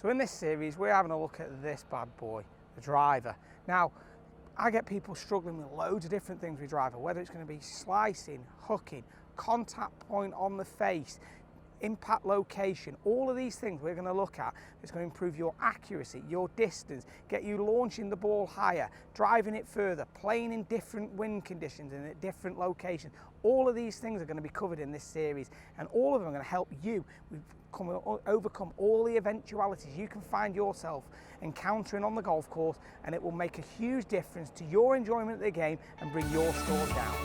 So in this series, we're having a look at this bad boy, the driver. Now, I get people struggling with loads of different things with driver, whether it's going to be slicing, hooking, contact point on the face, impact location, all of these things we're going to look at. It's going to improve your accuracy, your distance, get you launching the ball higher, driving it further, playing in different wind conditions and at different locations. All of these things are going to be covered in this series, and all of them are going to help you overcome all the eventualities you can find yourself encountering on the golf course, and it will make a huge difference to your enjoyment of the game and bring your score down.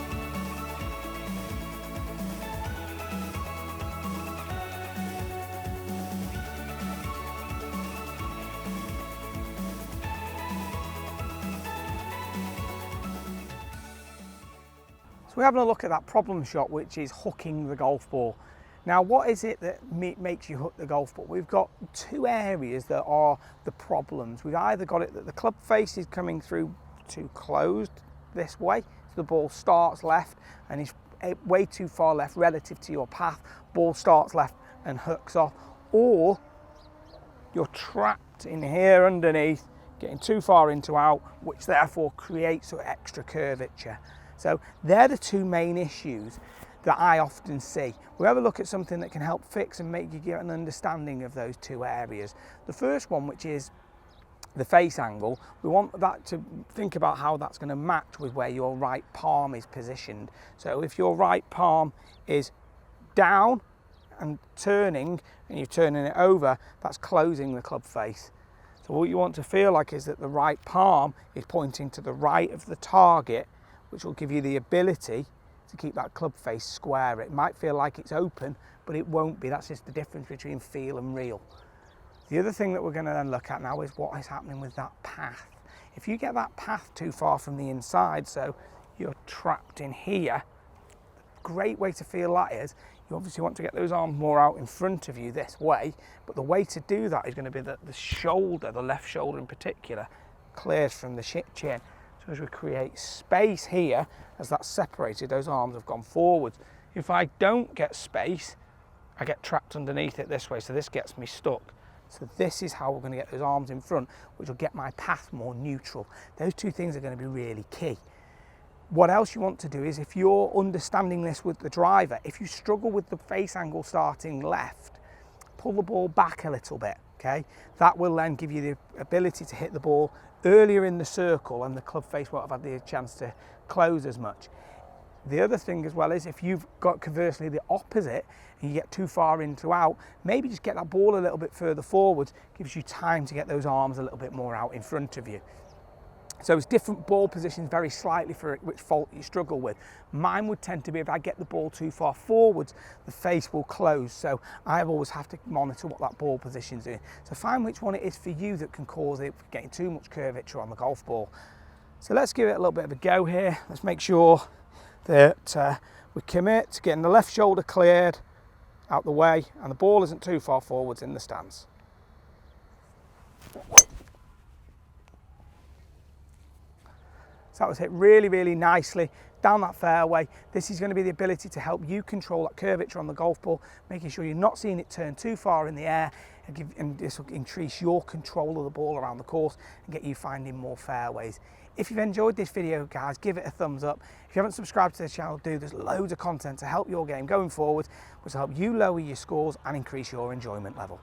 So we're having a look at that problem shot, which is hooking the golf ball. Now, what is it that makes you hook the golf ball? We've got two areas that are the problems. We've either got it that the club face is coming through too closed this way, so the ball starts left and is way too far left relative to your path, ball starts left and hooks off, or you're trapped in here underneath, getting too far into out, which therefore creates sort of extra curvature. So they're the two main issues that I often see. We'll have a look at something that can help fix and make you get an understanding of those two areas. The first one, which is the face angle, we want that to think about how that's going to match with where your right palm is positioned. So if your right palm is down and turning, and you're turning it over, that's closing the club face. So what you want to feel like is that the right palm is pointing to the right of the target, which will give you the ability to keep that club face square. It might feel like it's open, but it won't be. That's just the difference between feel and real. The other thing that we're going to then look at now is what is happening with that path. If you get that path too far from the inside, so you're trapped in here, a great way to feel that is, you obviously want to get those arms more out in front of you this way, but the way to do that is going to be that the shoulder, the left shoulder in particular, clears from the chin. So as we create space here, as that's separated, those arms have gone forwards. If I don't get space, I get trapped underneath it this way, so this gets me stuck. So this is how we're going to get those arms in front, which will get my path more neutral. Those two things are going to be really key. What else you want to do is, if you're understanding this with the driver, if you struggle with the face angle starting left, pull the ball back a little bit, okay? That will then give you the ability to hit the ball earlier in the circle, and the club face won't have had the chance to close as much. The other thing as well is, if you've got conversely the opposite and you get too far into out, maybe just get that ball a little bit further forwards, gives you time to get those arms a little bit more out in front of you. So it's different ball positions very slightly for which fault you struggle with. Mine would tend to be if I get the ball too far forwards, the face will close. So I always have to monitor what that ball position's doing. So find which one it is for you that can cause it getting too much curvature on the golf ball. So let's give it a little bit of a go here. Let's make sure that we commit to getting the left shoulder cleared out the way and the ball isn't too far forwards in the stance. So that was hit really, really nicely down that fairway. This is going to be the ability to help you control that curvature on the golf ball, making sure you're not seeing it turn too far in the air, and this will increase your control of the ball around the course and get you finding more fairways. If you've enjoyed this video, guys, give it a thumbs up. If you haven't subscribed to the channel, do. There's loads of content to help your game going forward, which will help you lower your scores and increase your enjoyment level.